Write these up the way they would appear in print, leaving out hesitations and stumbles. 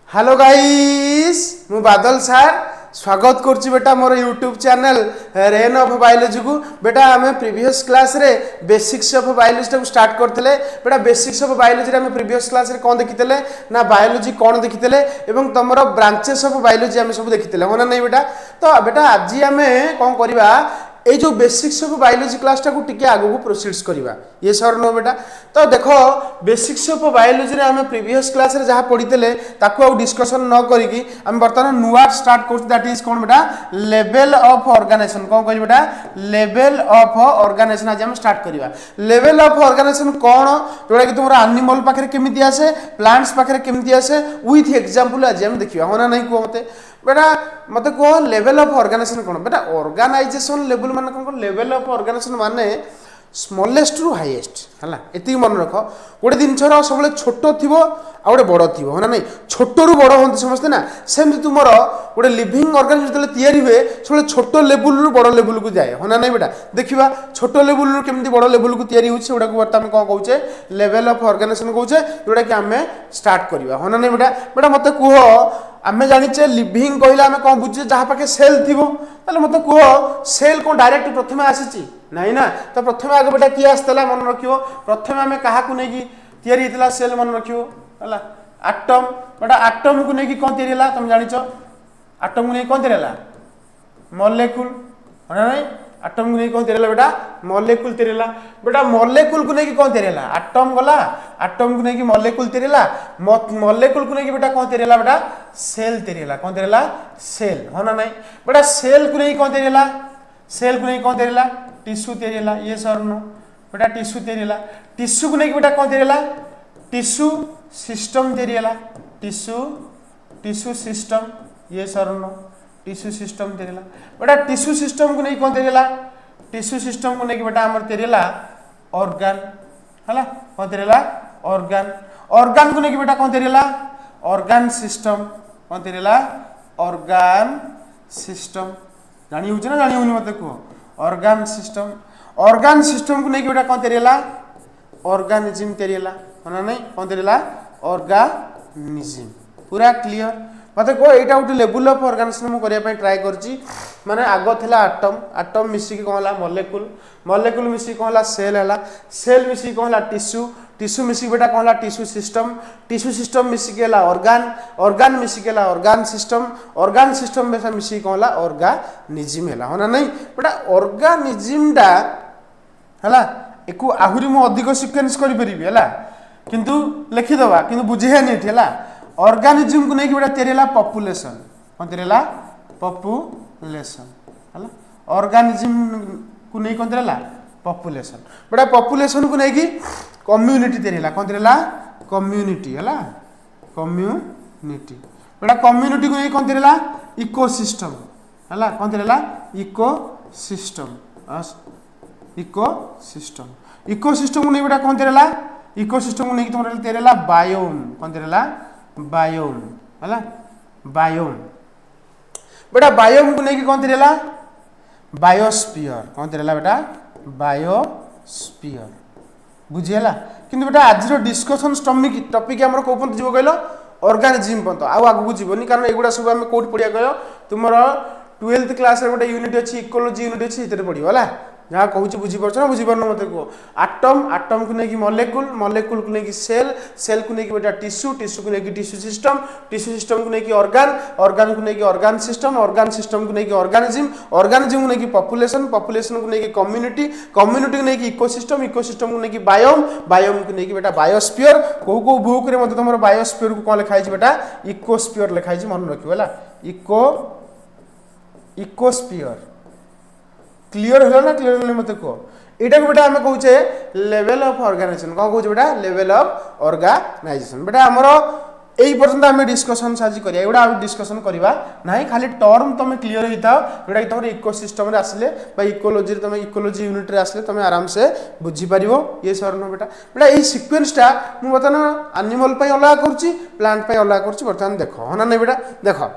Hello guys मु बादल सार स्वागत करछि बेटा मोर YouTube channel rain of biology को। बेटा आमे प्रीवियस क्लास रे बेसिक्स ऑफ बायोलॉजी को स्टार्ट करथिले। बेटा बेसिक्स ऑफ बायोलॉजी रे आमे प्रीवियस क्लास रे कोन देखिथिले ना बायोलॉजी कोन देखिथिले एवं तमरो ब्रांचेस ऑफ बायोलॉजी आमे सब देखिथिले होना नहीं बेटा। तो बेटा आज आमे कोन करिवा ए जो बेसिक्स ऑफ बायोलॉजी क्लास टा को टिके आगु को प्रोसीड्स करिवा ये सर नो बेटा। तो देखो बेसिक्स ऑफ बायोलॉजी रे हमें प्रीवियस क्लास रे जहां पढितले ताको आ डिस्कशन न करिकी हम वर्तमान नुवा स्टार्ट करछ दैट इज कोन बेटा लेवल ऑफ ऑर्गेनाइजेशन। कोन कहि बेटा लेवल ऑफ ऑर्गेनाइजेशन आज हम स्टार्ट करिवा। लेवल ऑफ ऑर्गेनाइजेशन कोन जोडा कि तुमरा एनिमल पाखरे केमिति आसे प्लांट्स पाखरे केमिति आसे विथ एग्जांपल आज हम देखिवा होना नहीं को मते बेटा मते को लेवल ऑफ ऑर्गेनाइजेशन कोन बेटा ऑर्गेनाइजेशन लेवल माने कोन लेवल ऑफ ऑर्गेनाइजेशन माने स्मॉलेस्ट रु हाईएस्ट हला एति मन रख गोटे जिनसर सब छोट थिबो आ गोटे बड़ थिबो होना नहीं छोट रु बड़ होंत समझते ना सेम तुमरो गोटे लिविंग ऑर्गेनाइजेशन जतले तयारी हुए सब छोट लेवल रु बड़ लेवल को जाए होना नहीं बेटा। देखिबा छोट लेवल रु केमति बड़ लेवल को तयारी होछि ओडा को बर्ता हम कोन कहउछे लेवल ऑफ ऑर्गेनाइजेशन कहउछे जोडा कि हमें स्टार्ट करबा होना नहीं बेटा। बेटा मते कुहो आमे जानिचे लिविंग कहला आमे कोन बुझे जहा पाके सेल थिबो ताले मते कुहो सेल को डायरेक्ट प्रथमे आसीची नहीं ना। तो प्रथमे आगे बेटा किए आसतला मन रखियो प्रथमे आमे काहा को नेकी तयारी हितला सेल मन रखियो हला एटम बेटा एटम को नेकी कोन तयारी हला तुम जानिचो एटम को नेकी कोन तयारी हला मॉलिक्यूल होना नहीं एटम को नेकी कोन तयारी हला बेटा मॉलिक्यूल तयारी हला। बेटा मॉलिक्यूल को नेकी कोन तयारी हला एटम गला एटम को नेकी मॉलिक्यूल तयारी हला मॉलिक्यूल को नेकी बेटा कोन तयारी हला बेटा सेल तयारी हला कोन तयारी हला सेल होना नहीं बेटा सेल को नेकी कोन तयारी हला सेल को नेकी कोन तयारी हला टिश्यू तयारी हला ये सर नो बेटा टिश्यू तयारी हला टिश्यू को नेकी बेटा कोन तयारी हला टिश्यू सिस्टम तयारी हला टिश्यू सिस्टम ये सर नो टिश्यू सिस्टम तयारी हला। बेटा टिश्यू सिस्टम को नेकी कोन तयारी हला टिश्यू सिस्टम को नेकी बेटा हमर तयारी हला ऑर्गन हला कोन तयारी हला ऑर्गन ऑर्गन को नेकी बेटा कोन तयारी हला ऑर्गन सिस्टम कोन तयारी हला ऑर्गन सिस्टम जानी होछ ना जानी होनी मते को ऑर्गन सिस्टम को नहीं बेटा कौन तयारी हला ऑर्गेनिज्म तयारी हला होना नहीं कौन तयारी हला ऑर्गेनिज्म पूरा क्लियर मते को एटा उठी लेवल ऑफ ऑर्गेनाइजेशन मु करिया पय ट्राई करची माने आगो थिला एटम मिसी के कोला मॉलिक्यूल मिसी कोला सेल मिसी कोला टिश्यू मिसी बेटा कोला टिश्यू सिस्टम मिसी के ला ऑर्गन मिसी के ला ऑर्गन सिस्टम बेसा मिसी कोला ऑर्गेनिज्म हला होना नहीं बेटा ऑर्गेनिज्म डा हला एको आहुरी मु अधिक सीक्वेंस करि परिबी हला किंतु लिखि दबा किंतु बुझे नहीं हला ऑर्गेनिज्म को नहीं बेटा तेरे ला पॉपुलेशन कौन तेरे ला पॉपुलेशन हला ऑर्गेनिज्म को नहीं कौन तेरे ला पॉपुलेशन बेटा पॉपुलेशन को नहीं की कम्युनिटी तेरे ला कौन तेरे ला कम्युनिटी हला कम्युनिटी बेटा कम्युनिटी को नहीं कौन तेरे ला इकोसिस्टम हला कौन तेरे ला इकोसिस्टम इकोसिस्टम को नहीं बेटा कौन तेरे ला इकोसिस्टम को नहीं तुम तेरे ला बायोम कौन तेरे ला बायोम हला बायोम बेटा बायोम को नहीं कौन तेरे ला बायोस्फीयर कौन तेरे ला बेटा बायोस्फीयर बुझिएला किंतु बेटा आज डिस्कशन टॉपिक हमर को पंत जीव कहलो ऑर्गेनिज्म पंत आ आगु को जीवनी कारण एगुडा सब हम कोड पढिया कहयो तुमरो 12th क्लास रे गोटे यूनिट अछि इकोलॉजी यूनिट अछि इतरे पढियो हला जहाँ कहूँ बुझी पार्छ ना बुझी पारन मत कह एटम को लेकिन मॉलिक्यूल को लेकिन सेल को लेकिन बेटा टिश्यू को लेकिन टिश्यू सिस्टम को लेकिन ऑर्गन को लेकिन ऑर्गन सिस्टम को लेकिन ऑर्गेनिज्म को लेकिन पॉपुलेशन को लेकिन कम्युनिटी को लेकिन इकोसिस्टम को लेकिन बायोम को लेकिन बेटा बायोस्फीयर को बुक रे मत तुम बायोस्फीयर को कौन लिखाई बेटा इकोस्फीयर लिखाई मन रखियो हला इकोस्फीयर क्लियर होला ना क्लियर होला मते को एटा को बेटा हमें कहूचे लेवल ऑफ ऑर्गेनाइजेशन को कहूचे बेटा लेवल ऑफ ऑर्गेनाइजेशन बेटा हमरो एई पर्यंत हमें डिस्कशन साजी करिया एडा हम डिस्कशन करबा नाही खाली टर्म तमे क्लियर हिताओ बेटा तमरे इकोसिस्टम रे आसले बा इकोलॉजी रे तमे इकोलॉजी यूनिट रे आसले तमे आराम से बुझी परिबो ये सरनो बेटा एई सीक्वेंस टा मु बतन एनिमल पय अलग करछि प्लांट पय अलग करछि बर्तमान देखो होना नै बेटा देखो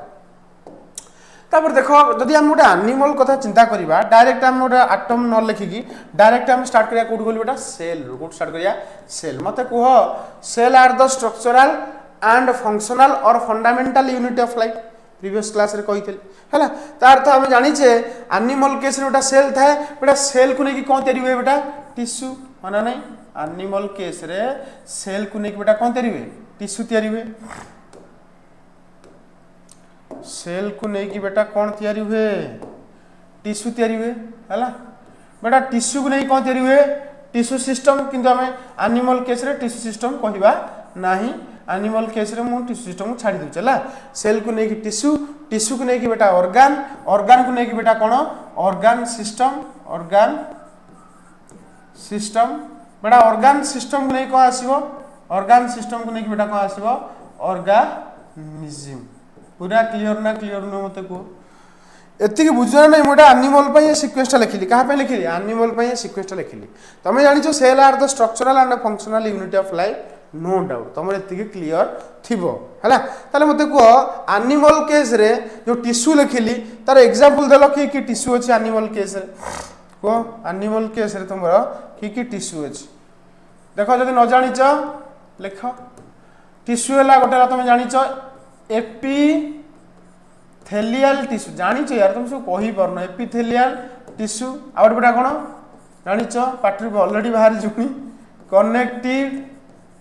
तापर देखो जदि हम गोटे एनिमल कथा चिंता करबा डायरेक्ट हम गोटे एटम न लिखिकी डायरेक्ट हम स्टार्ट करिया कोड बोल बेटा सेल कोड स्टार्ट करिया सेल मते कहो cell are the structural and functional और fundamental unit of life previous class रे कही है तार तो आम जाचे एनिमल केस रे बेटा सेल थाए बेटा सेल को लेकिन कौन तैयारी हुए बेटा टिश्यू माना नहीं एनिमल केस रे सेल को लेकिन बेटा कौन तैयारी हुए टिश्यू तैयारी हुए सेल को लेकिन बेटा कौन तैयारी हुए टिश्यू तैयारी हुए है बेटा टिश्यू को नहीं कौन तैयारी हुए टिश्यू सिस्टम किंतु आम एनिमल केस रे टिश्यू सिस्टम कहवा नहीं एनिमल केस रे मु टिश्यू सिस्टम को छाड़ी दूचे है सेल को लेकिन टिश्यू टिश्यू को लेकिन बेटा ऑर्गन ऑर्गन को लेकिन बेटा कौन ऑर्गन सिस्टम बेटा ऑर्गन सिस्टम को नहीं कौन आसीबो ऑर्गन सिस्टम को लेकिन बेटा कौन आसीबो ऑर्गेनिज्म पूरा क्लियर ना क्लियर नु मते को एति बुझना नहीं मोटा एनिमल पे सीक्वेंसटा लिखिली कहा पे लिखिली एनिमल पे सीक्वेंसटा लिखिली तमे जानि छो cell are the structural and functional unit of life no doubt तुम एति क्लियर थिबो हैला ताले मते को एनिमल केस रे जो टिश्यू लिखिली तार एग्जांपल देलो कि टिश्यू अछि एनिमल केस रे को एनिमल केस रे तुमरो कि टिश्यू अछि देखो जदि न जानि छ लिख टिश्यू हला गोटेला तुम जानि छ एपिथेलियल टिश्यू जानि छ यार तुम सब कहि परनो एपिथेलियल टिश्यू आउट बेटा कोन जानि छ पाटरी ऑलरेडी बाहर जुनी कनेक्टिव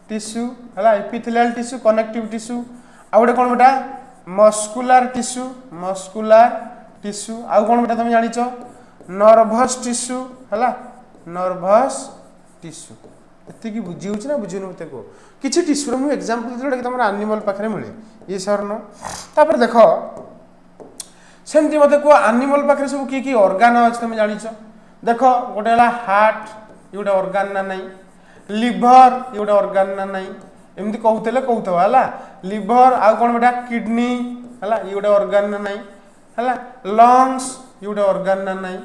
टिश्यू है एपिथेलियल टिश्यू कनेक्टिव टिश्यू आउटे कौन बेटा मस्कुलार टिश्यू आउ कौन बेटा तुम जानिच नर्भस टिश्यू है नर्भस टिश्यू एति बुझी हो ना बुझे मत को किसी टिश्यू मुझे एग्जांपल जोटा कि तुम एनिमल पाखे मिले ये सर न तापर देख सेमती मत को एनिमल पाखे सब कि ऑर्गन अच्छे तुम जानिच देख गोटे हार्ट ये गोटे ऑर्गन ना नहीं लिवर ये गोटे ऑर्गन ना नहीं एमती कहते कहला लिवर आउ कौन बेटा किडनी है ये गोटे ऑर्गन ना नहीं है लंग्स ये गोटे ऑर्गन ना नहीं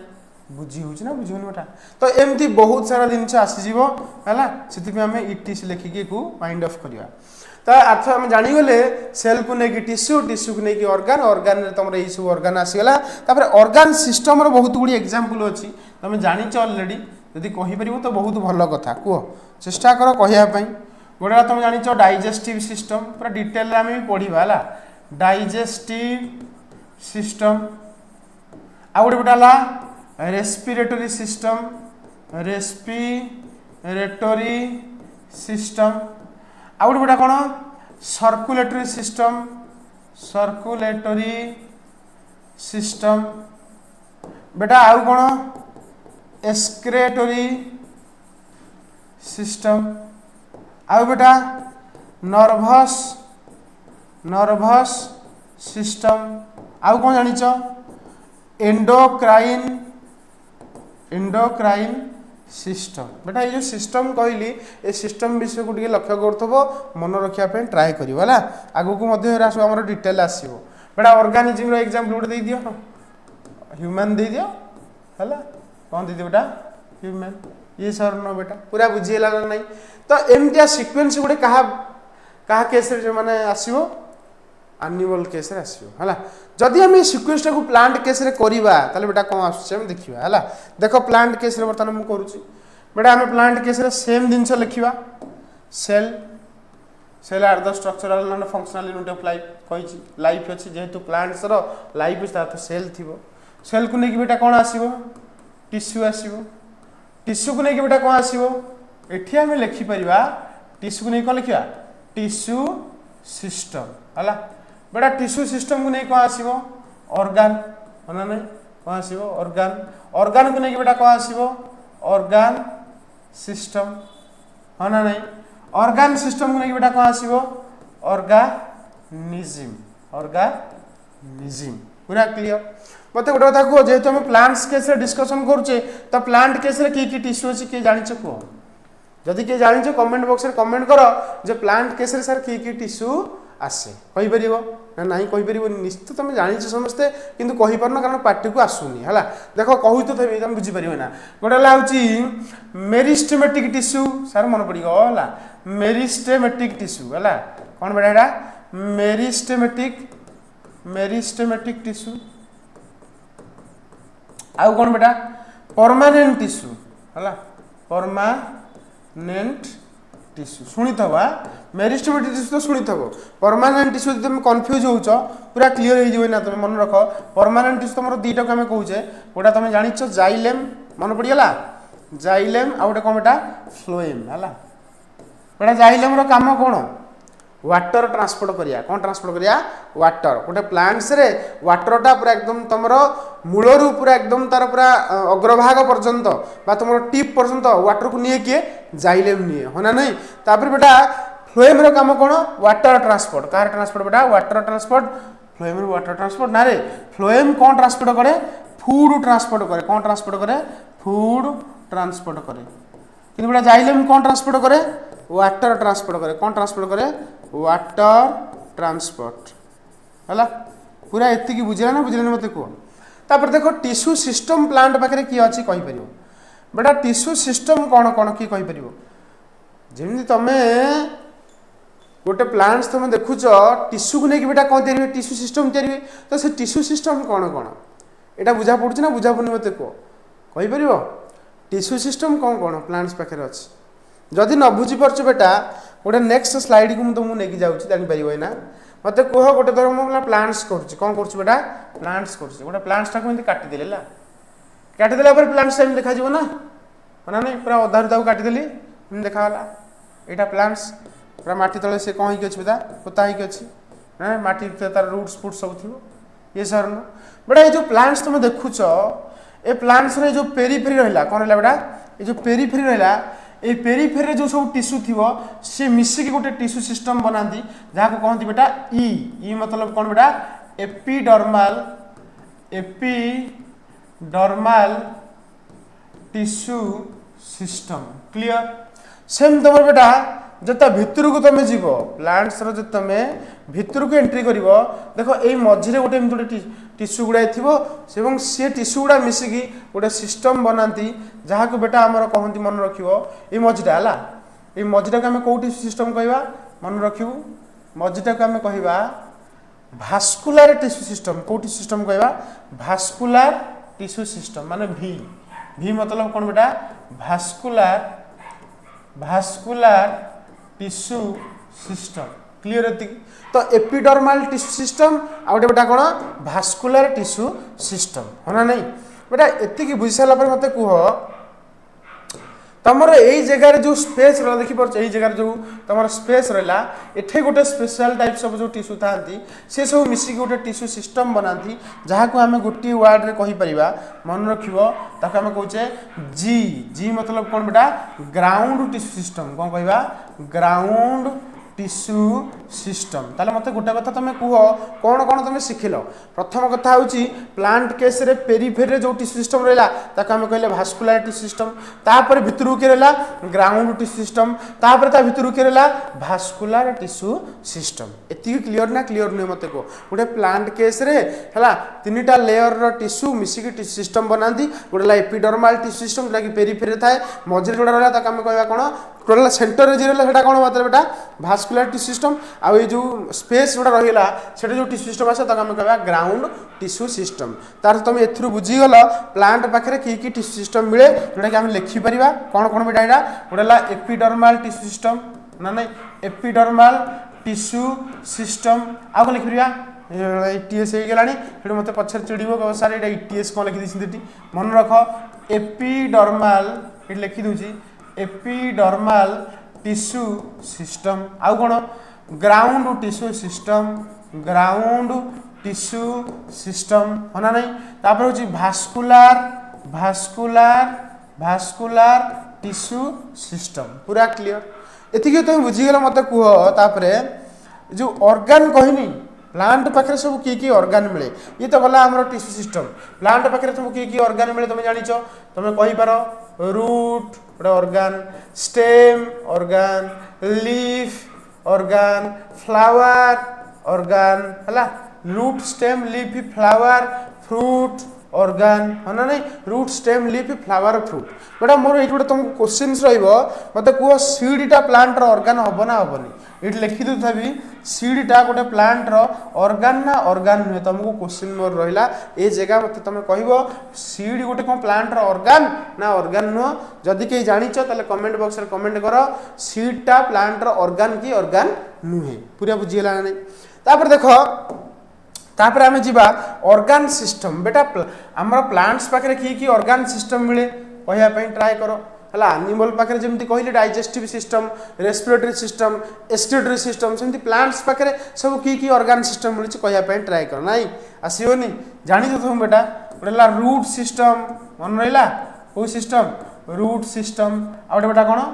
बुझी हो ना बुझे बेटा तो एमती बहुत सारा जिन आसीज है से आम इटिस लिखिकी माइंड ऑफ करवा तो अर्थ आम जानीगले सेल को लेकिन टिश्यू टिश्यू को लेकिन ऑर्गन ऑर्गन रे तुम यही सब ऑर्गन आसीगला तापर ऑर्गन सिस्टम रो बहुत गुड़ी एग्जांपल अच्छी तुम जानिच ऑलरेडी यदि कहीपर तो बहुत भल कथा कह चेष्टा कर कहवाई गोटे तुम जानिच डाइजेस्टिव सिस्टम पूरा डिटेल आम भी पढ़ा है डाइजेस्टिव सिस्टम आउ गोटे बेटा रेस्पिरेटरी सिस्टम आउ गोटे बेटा कौन सर्कुलेटरी सिस्टम बेटा आउ कौन एक्सक्रेटरी सिस्टम आउ बेटा नर्भस सिस्टम आउ कौन जानिच एंडोक्राइन सिस्टम बेटा ये जो सिस्टम कहली ए सिस्टम विषय को लक्ष्य करो मन रखापी ट्राए कर आगू को आम डिटेल आसो बेटा ऑर्गेनिज्म एग्जांपल गोटे दे दियो ह्यूमन दे दियो है कौन दीदी बेटा ह्यूमन ये सर न बेटा पूरा बुझीगला ना नहीं तो एमती सिक्वेन्स गोटे क्या केस माने आसो एनिमल केस आसो है जदि आम सिक्वेन्स को प्लांट केस करवा बेटा कौन आसुचे देखा है देख प्लांट केस बर्तमान मुझे करुच्ची बेटा आम प्लांट केस सेम जिनस लिखा cell are the structural and functional unit of life कही लाइफ अच्छी जेहेतु प्लांट्स लाइफ अच्छी तो सेल थी सेल को लेकिन बेटा कौन आसो टिश्यू आसो टिश्यू को लेकिन बेटा कौन आसो एठी आम लिखिपर टिश्यू को नहीं कौन लिखा टिश्यू सिस्टम है बेटा टिश्यू सिस्टम को नहीं कौन आसो ऑर्गन है ना नहीं कौन आसो ऑर्गन को लेकिन बेटा कौन आसो ऑर्गन सिस्टम है ना नहीं ऑर्गन सिस्टम को लेकिन बेटा कौन आसो ऑर्गेनिज्म पूरा क्लियर मत गोटे कथा कह जेहेतु आम प्लांट्स केस डिस्कसन करुचे तो प्लांट केस कि टिश्यू अच्छी किए जान कह जदि किए जान कमेंट बॉक्स में कमेंट कर जे प्लांट केस सर कि टिश्यू आसे कहीपर ना ना कहीपर निश्चित तुम जान समस्ते कितु कहीपर कारण पार्टी को आसुनी है देख कहू तो थे तुम बुझीपर ना गोटे हूँ मेरिस्टेमेटिक टिश्यू सार मन पड़गला मेरिस्टेमेटिक टिश्यू है कौन बेटा यहाँ मेरिस्टेमेटिक टिश्यू आउ कौन बेटा परमानेंट टिश्यू है परमानेंट टिश्यू शुणी थवा मेरिस्टेमेटिक टिश्यू तो शुणी थबो परमानेंट टिश्यू तुम कंफ्यूज होउछ पूरा क्लियर हो जिवे ना तुम मन रख परमानेंट टिश्यू तुम दीटा को हम कहूचे गोटा तुम जानिछ जाइलेम मन पड़ी गला जाइलेम आ गोटे कोन बेटा फ्लोएम हला बेटा जाइलेम रो काम कोन वाटर ट्रांसपोर्ट करिया कौन ट्रांसपोर्ट करिया वाटर गोटे प्लांट्स रे वाटरटा पूरा एकदम तुम मूलरू पूरा एकदम तार पूरा अग्रभाग पर्यंत बा तुम टिप पर्यंत वाटर को निये किए जाइलेम निये होना नहीं तापर बेटा फ्लोएम रो काम कोन वाटर ट्रांसपोर्ट कार ट्रांसपोर्ट बेटा वाटर ट्रांसपोर्ट फ्लोएम रो वाटर ट्रांसपोर्ट ना रे फ्लोएम कौन ट्रांसपोर्ट करे फूड ट्रांसपोर्ट करे कौन ट्रांसपोर्ट करे फूड ट्रांसपोर्ट करे किंतु बेटा जाइलेम कौन ट्रांसपोर्ट करे वाटर ट्रांसपोर्ट करे कौन ट्रांसपोर्ट करे वाटर ट्रांसपोर्ट है पूरा एति बुझे ना बुझे मत कह तापर देखो टिश्यू सिस्टम प्लांट पाखे किए अच्छी कहीपर बेटा टिश्यू सिस्टम कौन कौन किए कहीपर जमी तुम गोटे प्लांट्स तुम देखुच टिश्यू को लेकिन बेटा कौन तैयारी टिश्यू सिस्टम तैयारी तो से टिश्यू सिस्टम कौन कौन यहाँ बुझा पड़ुଛି ना बुझा पड़ुनी मत कह कहीपर टिश्यू सिस्टम कौन कौन प्लांट्स पाखे अच्छी जदि न बुझीपार बेटा गोटे नेक्स्ट स्लाइड को तुमको लेकिन जाऊँगी जापर ना मत कह गोटे धर मुझे प्लांट्स कौन कर बेटा प्लांट्स कर गोटे प्लांट्स को काटिदेली काटिदेला प्लांट्स टाइम देखा ना ना नहीं पूरा अधारू काटिदेली देखाला यहाँ प्लांट्स पूरा माटी तले से कौन होती बेटा पोता होती अच्छी ना माटी तार रूट्स फुट्स सब थी ये सर बेटा ये जो प्लांट्स तुम देखुच ए प्लांट्स रे जो पेरीफेरी रहा कौन रहा बेटा ये जो पेरीफेरी रहा ये पेरीफेरी जो सब टिश्यू थी सी मिसिक गोटे टिश्यू सिस्टम बनाती जहाँ को कहती बेटा ई मतलब कौन बेटा एपिडर्माल टिश्यू सिस्टम क्लियर सेम तुम बेटा जो भितर को तुम जीव प्लांट्स जो तुम भितर को एंट्री कर देख ये मझे गोटे गोटे टिश्यू गुड़ाए थी सी टिश्यू गुड़ा मिसिकी गोटे सिस्टम बनाती जहाँ को बेटा आमर कहती मन रख ये मझीटा है ये मझीटा को आम कौ टिश्यू सिस्टम कहवा मन रखू मझीटा को आम कहवा भास्कुलार टिश्यू सिस्टम कौ टिश्यू सिस्टम कहवा भास्कुलार टिश्यू सिस्टम माने भी मतलब कौन बेटा भास्कुलार टिश्यू सिस्टम क्लियर है तो एपिडर्माल टिश्यू सिस्टम आ बेटा कौन भास्कुलार टिश्यू सिस्टम होना नहीं बेटा एति बुझी सारा मत कह तुमर यही जगार जो स्पेस रहा देखिपार यही जगार जो तुम स्पेस रहा एठे गोटे स्पेशल टाइप्स ऑफ जो टिश्यू था सी सब मिसिक गोटे टिश्यू सिस्टम बनाती जहाँ को आम गोटे वर्ड रे कहीपर मन रखा आम कहे जी मतलब कौन बेटा ग्राउंड टिश्यू सिस्टम कौन कहवा ग्राउंड टिश्यू सिस्टम ताले मत गोटे कथा तुम कह कौन कौन तुम शिखिल प्रथम कथा हूँ प्लांट केस रे पेरीफेरी जो टिश्यू सिस्टम रहा आम कहले भास्कुलार टिश्यू सिस्टम तापर भितर के रहा ग्राउंड टिश्यू सिस्टम तापर ता भितर के रहा भास्कुलार टिश्यू सिस्टम एति क्लियर ना क्लियर नुहे मत कह गोटे प्लांट केस रे है तीनटा लेयर टिश्यू मिसिक टिश्यू सिस्टम बनाती गोटे एपिडर्माल टिश्यू सिस्टम जोटा कि पेरीफेरी थाए मझे जोड़ा रहा आम कहवा कौन टोटाल सेंटर रे रहा है कौन मतलब बेटा भास्कुलार टिश्यू सिस्टम आउ ये जो स्पेस जोड़ा रहा से जो टिश्यू सिस्टम आसे आम कहवा ग्राउंड टिश्यू सिस्टम तार तुम एथुरु बुझीगल प्लांट पाखे कि टिश्यू सिस्टम मिले जोटा कि आम लिखिपर कौन कौन बेटा यहाँ गोटे एपिडर्माल टिश्यू सिस्टम ना नहीं एपिडर्माल टिश्यू सिस्टम आगे लिखिपर इटीएस हो गला मत पचर चिड़ब सार ये इटीएस कौन लिखी मन रख एपिडर्माल ये लिखिदे एपिडर्माल टिश्यू सिस्टम आउ कौन ग्राउंड टिश्यू सिस्टम होना नहीं तापर हूँ भास्कुलार टिश्यू सिस्टम पूरा क्लियर एति तुम बुझीगल मत कह तापर जो ऑर्गन कहनी प्लांट पाखे सब कि ऑर्गन मिले ये तो गला आम टिश्यू सिस्टम प्लांट पाखे सब कि ऑर्गन मिले तुम जान तुम कहीपर रूट गोटे organ stem organ leaf organ flower organ है root stem leaf flower fruit organ है ना नहीं root stem leaf flower fruit बेटा मोर ये गोटे तुमको क्वेश्चन रही मत कह सीडटा प्लांट ऑर्गन हम ना हेनी ये लिखि देथबी सीडटा गोटे प्लांट रो ऑर्गन ना ऑर्गन नुहे तुमको क्वेश्चन मोर रहिला ए जगह मते तुम कहबो सीड गोटे कोन प्लांट रो ऑर्गन ना ऑर्गन नुह जदि के जानिछ ताले कमेंट बॉक्स रे कमेंट करो सीडटा प्लांट रो ऑर्गन की ऑर्गन नुहे पूरा बुझिला नै तापर देखो तापर आमे जीवा ऑर्गन सिस्टम बेटा हमर प्लांट्स पाखरे की ऑर्गन सिस्टम मिले कहया पई ट्राई करो हला एनिमल पाखरे जेमति कहले digestive system respiratory system excretory system सेमति प्लांट्स पाखरे सब की ऑर्गन सिस्टम मिले कहया पई ट्राई करो नाही आसीओनी जानि तो तुम बेटा बोला रूट सिस्टम मन रहिला ओ सिस्टम रूट सिस्टम आ बेटा कोन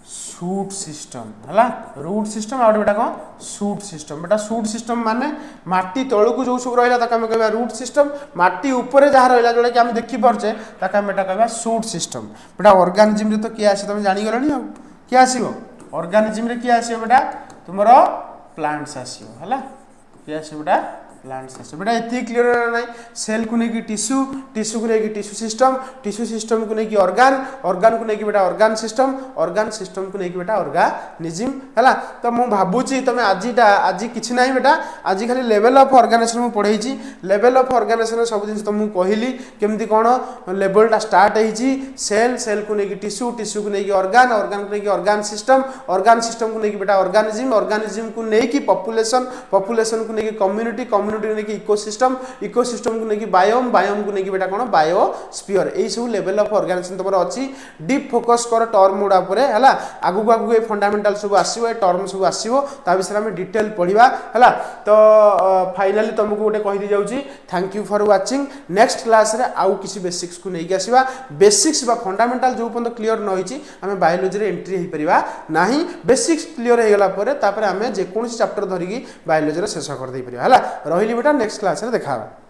सूट सिस्टम हला रूट सिस्टम आ बेटा कोन सूट सिस्टम माने माटी तळु को जो सब रहिला ताका हम कहबा रूट सिस्टम माटी ऊपर जहा रहिला जोले कि हम देखि परचे ताका हम बेटा कहबा सूट सिस्टम बेटा ऑर्गेनिज्म रे तो किया आसे तुम जानि गलनी आ किया आसीबो ऑर्गेनिज्म रे किया आसीबो बेटा तुमरो प्लांट्स आसीबो हला किया आसीबो बेटा प्लांट्स आसीबो बेटा एति क्लियर नै सेल को नै कि टिश्यू टिश्यू को नै कि टिश्यू सिस्टम को नै कि ऑर्गन को नै कि बेटा ऑर्गन सिस्टम को नै कि बेटा ऑर्गेनिज्म हला तो मु भाबुची तमे आज किछि नै बेटा आज खाली लेवल ऑफ ऑर्गेनाइजेशन मु पढैची लेवल ऑफ ऑर्गेनाइजेशन सब दिन तुमु कहली केमति कोन लेवलटा स्टार्ट हैची सेल को नै कि टिश्यू को नै कि ऑर्गन को नै कि ऑर्गन सिस्टम को नै कि बेटा ऑर्गेनिज्म को नै कि पॉपुलेशन को नै कि कम्युनिटी को नै कि इकोसिस्टम को नै कि बायोम को नै कि बेटा कोन biosphere AE sub level of organisation तमरो अछि डीप फोकस कर टर्म उडा परे हला आगु ए फंडामेंटल सब आसीबो ए टर्म सब आसीबो ता विषय में डिटेल पढिबा हला तो फाइनली तुमको गोटे कहि दि जाउची thank you for watching next class रे आउ किसी बेसिक्स को नै कि आसीबा बेसिक्स बा फंडामेंटल जो पंत क्लियर न होईची हमें बायोलॉजी रे एंट्री हे परिबा नाही बेसिक्स क्लियर हे गेला परे तापर हमें जे कोनसी चैप्टर धरिकी बायोलॉजी रे शेष कर दे परिबा हला रहिली बेटा नेक्स्ट क्लास रे देखाबा।